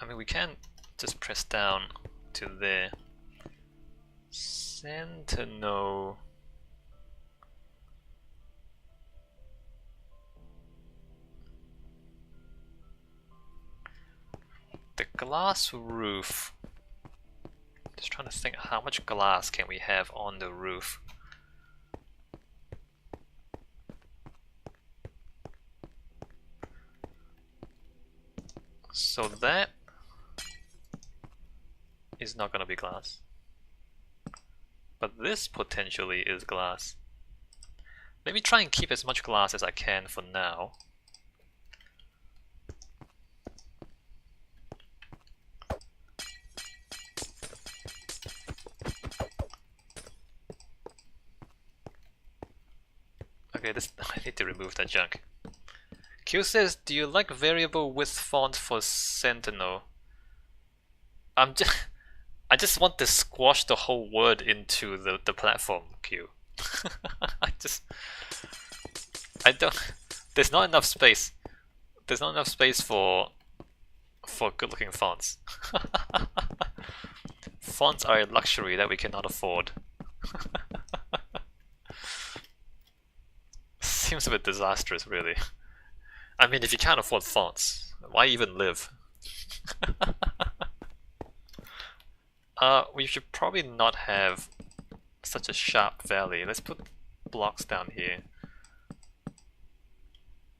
I mean, we can just press down to there. Sentinel. The glass roof. Just trying to think, how much glass can we have on the roof? So that is not going to be glass. But this potentially is glass. Let me try and keep as much glass as I can for now. Okay, this I need to remove that junk. Q says, do you like variable width font for Sentinel? I just want to squash the whole word into the platform, Q. I don't, there's not enough space. There's not enough space for good looking fonts. Fonts are a luxury that we cannot afford. Seems a bit disastrous, really. I mean, if you can't afford fonts, why even live? We should probably not have such a sharp valley. Let's put blocks down here.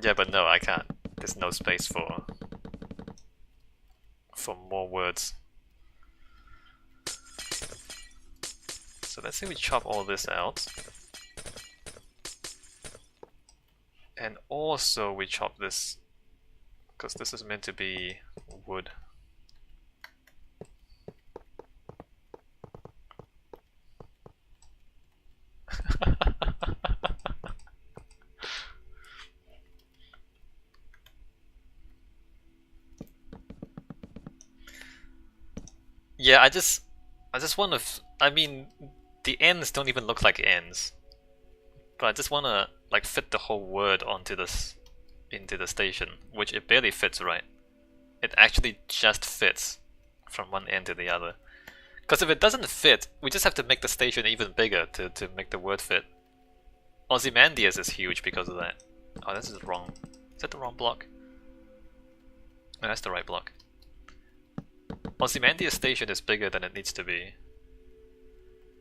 Yeah, but no, I can't. There's no space for more words. So let's say we chop all this out. And also we chop this, because this is meant to be wood. Yeah, I just want to. I mean, the ends don't even look like ends, but I just want to like fit the whole word onto this into the station, which it barely fits right. It actually just fits from one end to the other. Because if it doesn't fit, we just have to make the station even bigger to make the word fit. Ozymandias is huge because of that. Oh, this is wrong. Is that the wrong block? No, that's the right block. Ozymandias station is bigger than it needs to be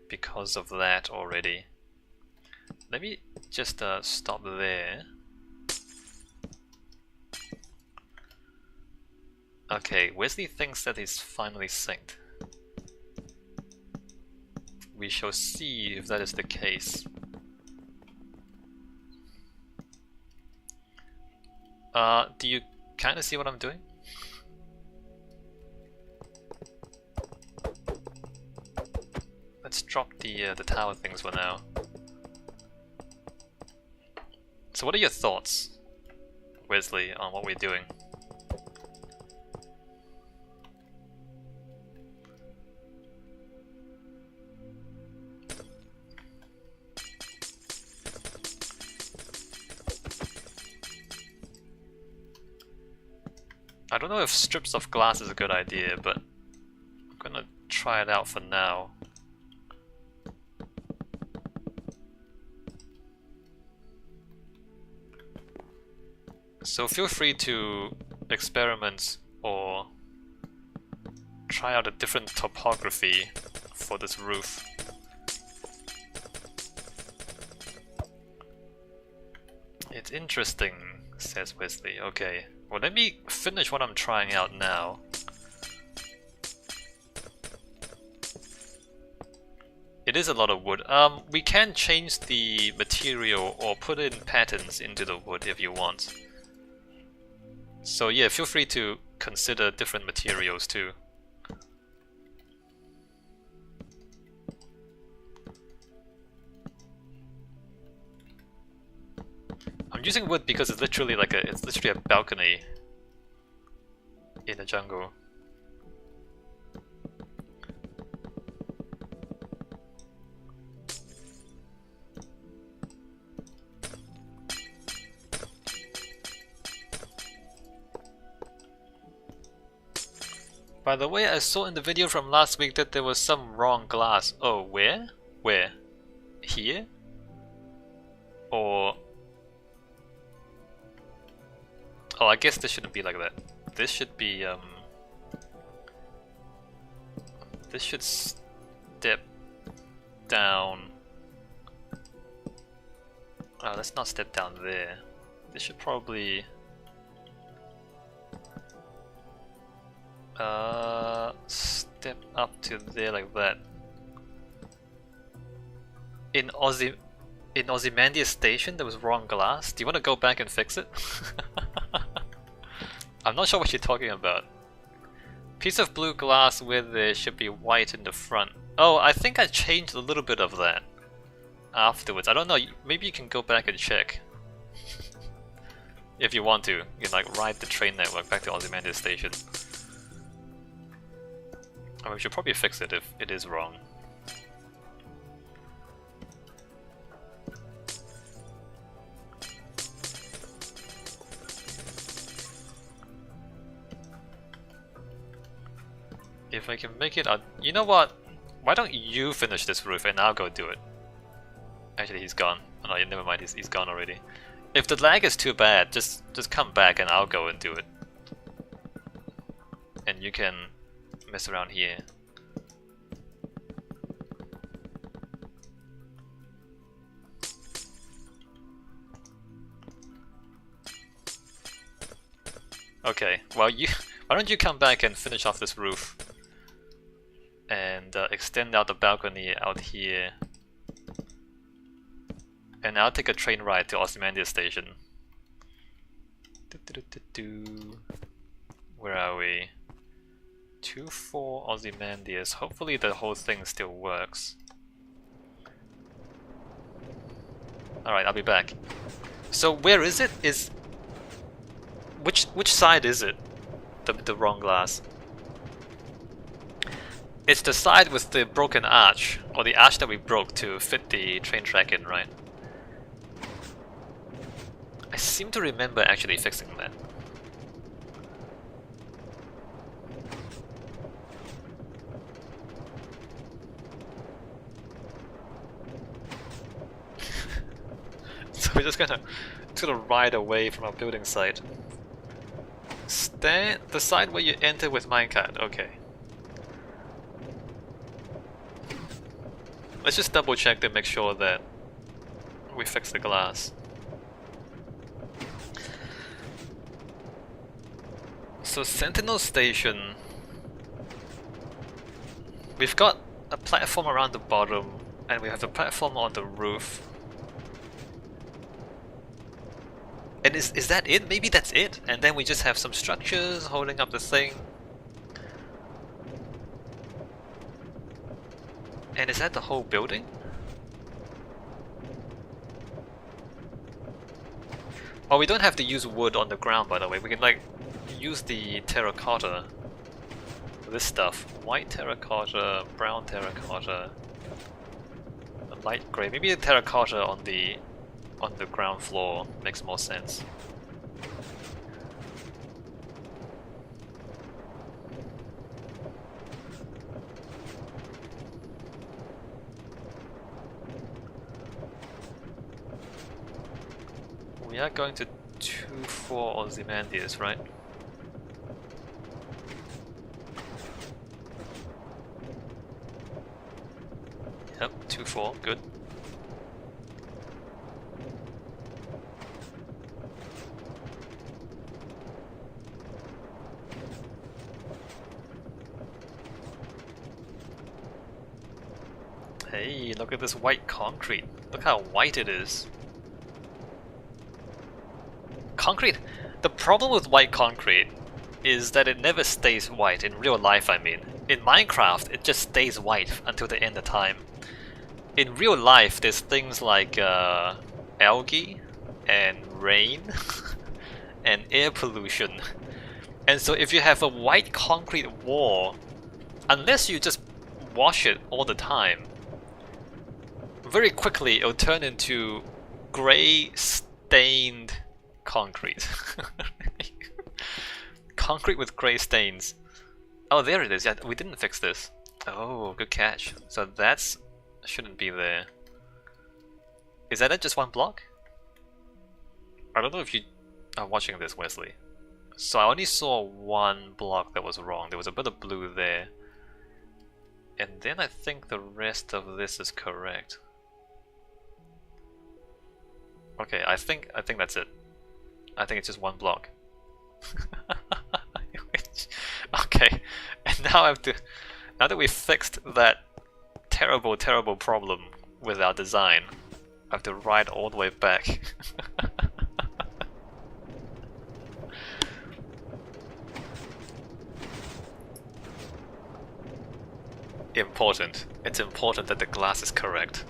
because of that already. Let me just stop there. Okay, Wesley thinks that he's finally synced. We shall see if that is the case. Do you kind of see what I'm doing? Let's drop the tower things for now. So what are your thoughts, Wesley, on what we're doing? I don't know if strips of glass is a good idea, but I'm gonna try it out for now. So feel free to experiment or try out a different topography for this roof. It's interesting, says Wesley. Okay, well let me finish what I'm trying out now. It is a lot of wood. We can change the material or put in patterns into the wood if you want. So yeah, feel free to consider different materials too. I'm using wood because it's literally like it's literally a balcony in the jungle. By the way, I saw in the video from last week that there was some wrong glass. Oh, where? Where? Here? Or... Oh, I guess this shouldn't be like that. This should be, this should step down. Oh, let's not step down there. This should probably... step up to there like that. In Ozymandias station, there was wrong glass. Do you want to go back and fix it? I'm not sure what you're talking about. Piece of blue glass where there should be white in the front. Oh, I think I changed a little bit of that afterwards. I don't know, maybe you can go back and check. If you want to. You can like ride the train network back to Ozymandias station. I mean, we should probably fix it if it is wrong. If I can make it, you know what? Why don't you finish this roof and I'll go do it? Actually, he's gone. Oh, no, never mind. He's gone already. If the lag is too bad, just come back and I'll go and do it. And you can mess around here. Okay. Well, why don't you come back and finish off this roof? And extend out the balcony out here. And I'll take a train ride to Ozymandias station. Where are we? 2-4 Ozymandias. Hopefully the whole thing still works. Alright, I'll be back. So where is it? Which side is it? The wrong glass. It's the side with the broken arch, or the arch that we broke to fit the train track in, right? I seem to remember actually fixing that. So we're just gonna ride away from our building site. The side where you enter with minecart, okay. Let's just double check to make sure that we fix the glass. So Sentinel Station, we've got a platform around the bottom and we have the platform on the roof. And is that it? Maybe that's it? And then we just have some structures holding up the thing. And is that the whole building? Oh, we don't have to use wood on the ground, by the way. We can like use the terracotta. This stuff. White terracotta, brown terracotta, a light grey. Maybe a terracotta on the ground floor makes more sense. We are going to 2-4 Ozymandias, right? Yep, 2-4, good. Hey, look at this white concrete. Look how white it is. Concrete, the problem with white concrete is that it never stays white, in real life I mean. In Minecraft, it just stays white until the end of time. In real life, there's things like algae and rain and air pollution. And so if you have a white concrete wall, unless you just wash it all the time, very quickly it'll turn into grey stained concrete. Concrete with grey stains. Oh, there it is. Yeah, we didn't fix this. Oh, good catch. So that's shouldn't be there. Is that it? Just one block? I don't know if you are watching this, Wesley. So I only saw one block that was wrong. There was a bit of blue there. And then I think the rest of this is correct. Okay, I think that's it. I think it's just one block. Okay, and now I have to. Now that we've fixed that terrible, terrible problem with our design, I have to write all the way back. Important. It's important that the glass is correct.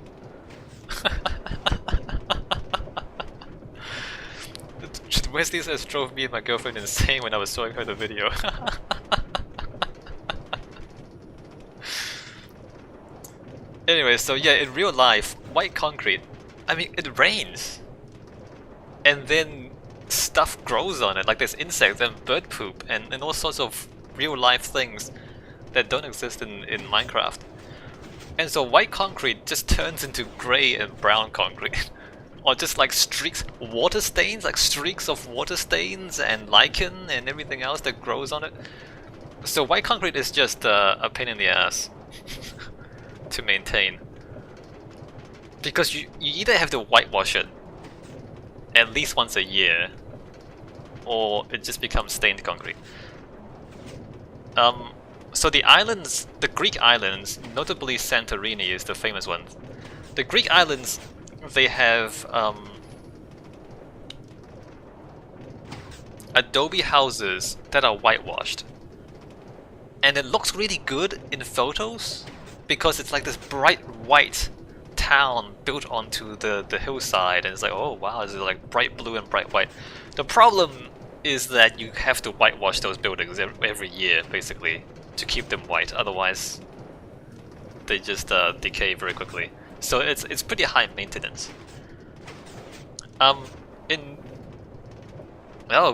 Wesley says drove me and my girlfriend insane when I was showing her the video. Anyway, so yeah, in real life, white concrete, I mean, it rains. And then stuff grows on it, like there's insects and bird poop and all sorts of real life things that don't exist in Minecraft. And so white concrete just turns into grey and brown concrete. Or just like streaks, water stains, like streaks of water stains and lichen and everything else that grows on it. So white concrete is just a pain in the ass to maintain. Because you either have to whitewash it at least once a year, or it just becomes stained concrete. So the islands, the Greek islands, notably Santorini is the famous one. The Greek islands, they have adobe houses that are whitewashed. And it looks really good in photos because it's like this bright white town built onto the hillside, and it's like, oh wow, it's like bright blue and bright white. The problem is that you have to whitewash those buildings every year, basically, to keep them white. Otherwise, they just decay very quickly. So it's pretty high maintenance.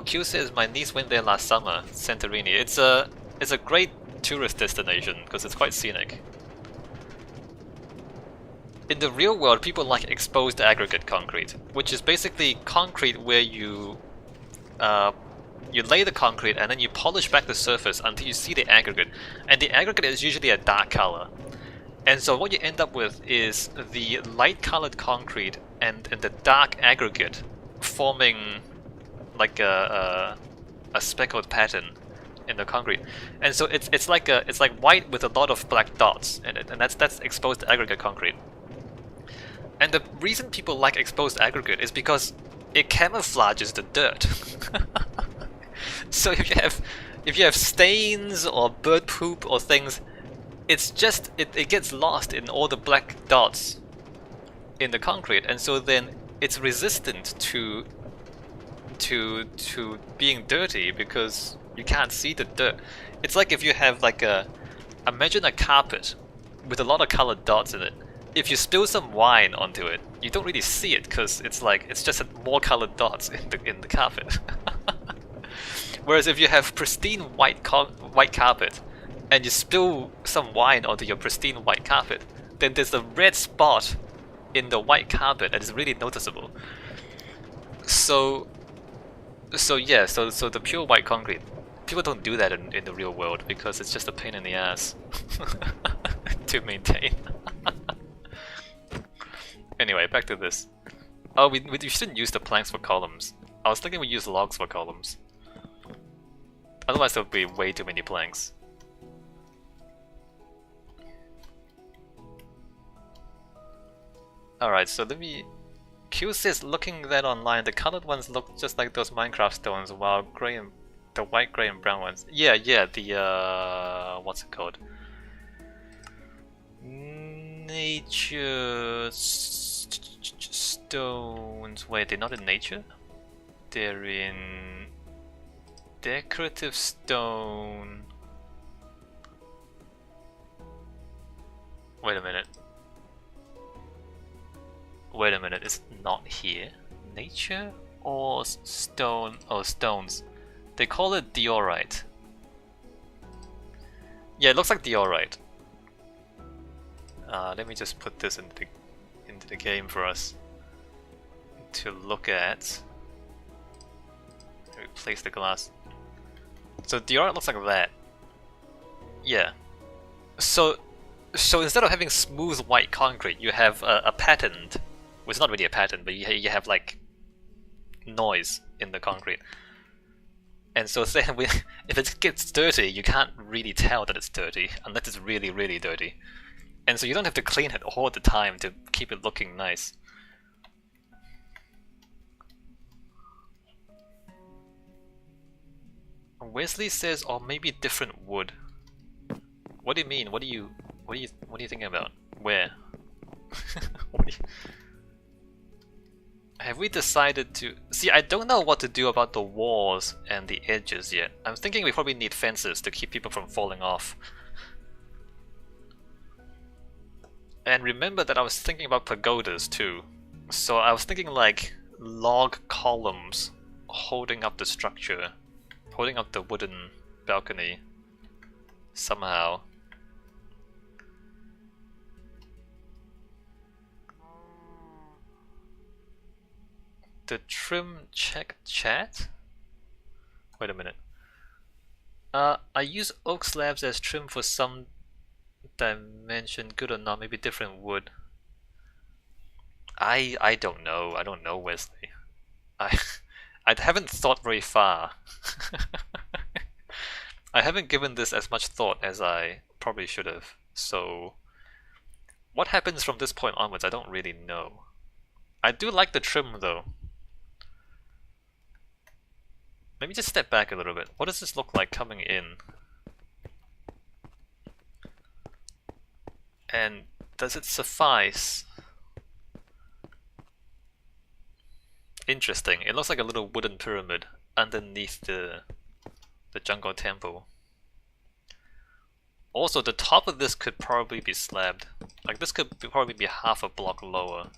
Q says my niece went there last summer, Santorini. It's a great tourist destination because it's quite scenic. In the real world, people like exposed aggregate concrete, which is basically concrete where you lay the concrete and then you polish back the surface until you see the aggregate, and the aggregate is usually a dark color. And so what you end up with is the light colored concrete and the dark aggregate forming like a speckled pattern in the concrete. And so it's like white with a lot of black dots in it, and that's exposed aggregate concrete. And the reason people like exposed aggregate is because it camouflages the dirt. So if you have stains or bird poop or things, it's just it gets lost in all the black dots in the concrete, and so then it's resistant to being dirty because you can't see the dirt. It's like if you have like imagine a carpet with a lot of colored dots in it. If you spill some wine onto it, you don't really see it because it's just more colored dots in the carpet. Whereas if you have pristine white carpet and you spill some wine onto your pristine white carpet, then there's a red spot in the white carpet that is really noticeable. So the pure white concrete, people don't do that in the real world because it's just a pain in the ass to maintain. Anyway, back to this. Oh, we shouldn't use the planks for columns. I was thinking we use logs for columns. Otherwise there would be way too many planks. Alright, so let me... Q says, looking at that online, the colored ones look just like those Minecraft stones, while the white, grey and brown ones. Yeah, the what's it called? Nature stones. Wait, they're not in nature? They're in decorative stone. Wait a minute. Wait a minute, it's not here. Nature or stone? Oh, stones. They call it diorite. Yeah, it looks like Dior, right? Let me just put this into the game for us to look at. Replace the glass. So Dior looks like that. Yeah. So instead of having smooth white concrete, you have a patterned. Well, it's not really a pattern, but you have like noise in the concrete. And so then if it gets dirty, you can't really tell that it's dirty unless it's really, really dirty. And so you don't have to clean it all the time to keep it looking nice. Wesley says, or maybe different wood. What do you mean? What are you thinking about? Where? Have we decided to... See, I don't know what to do about the walls and the edges yet. I'm thinking we probably need fences to keep people from falling off. And remember that I was thinking about pagodas too. So I was thinking like log columns holding up the structure, holding up the wooden balcony somehow. The trim check chat? Wait a minute. I use oak slabs as trim for some dimension, good or not, maybe different wood. I don't know. I don't know, Wesley. I haven't thought very far. I haven't given this as much thought as I probably should have. So what happens from this point onwards, I don't really know. I do like the trim though. Let me just step back a little bit. What does this look like coming in? And does it suffice? Interesting. It looks like a little wooden pyramid underneath the jungle temple. Also, the top of this could probably be slabbed. Like this could probably be half a block lower.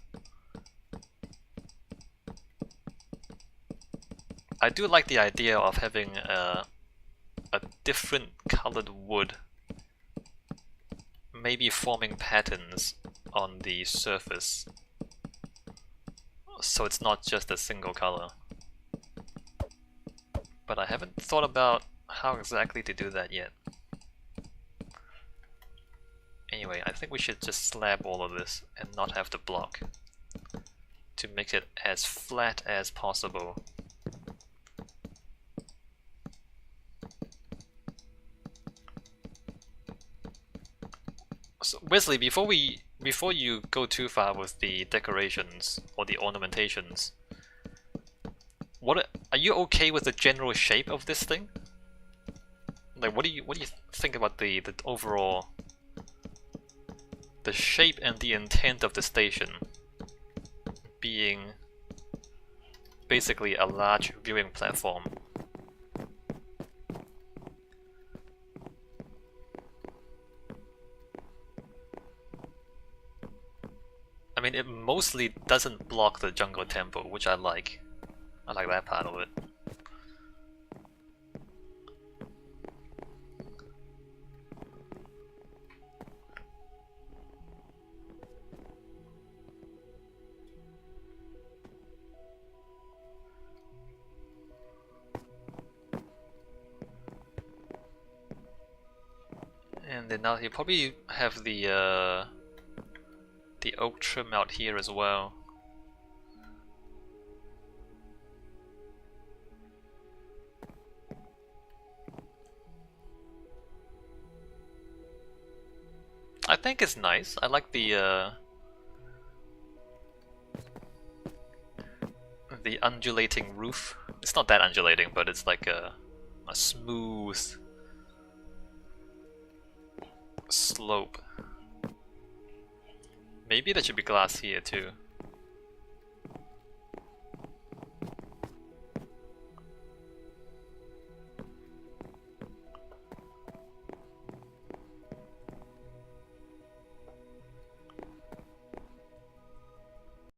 I do like the idea of having a different colored wood, maybe forming patterns on the surface, so it's not just a single color. But I haven't thought about how exactly to do that yet. Anyway, I think we should just slab all of this and not have the block to make it as flat as possible. So Wesley, before you go too far with the decorations or the ornamentations, are you okay with the general shape of this thing? Like, what do you think about the overall, the shape and the intent of the station being basically a large viewing platform? I mean, it mostly doesn't block the jungle temple, which I like. I like that part of it. And then now you probably have the oak trim out here as well. I think it's nice. I like the undulating roof. It's not that undulating, but it's like a smooth slope. Maybe there should be glass here too.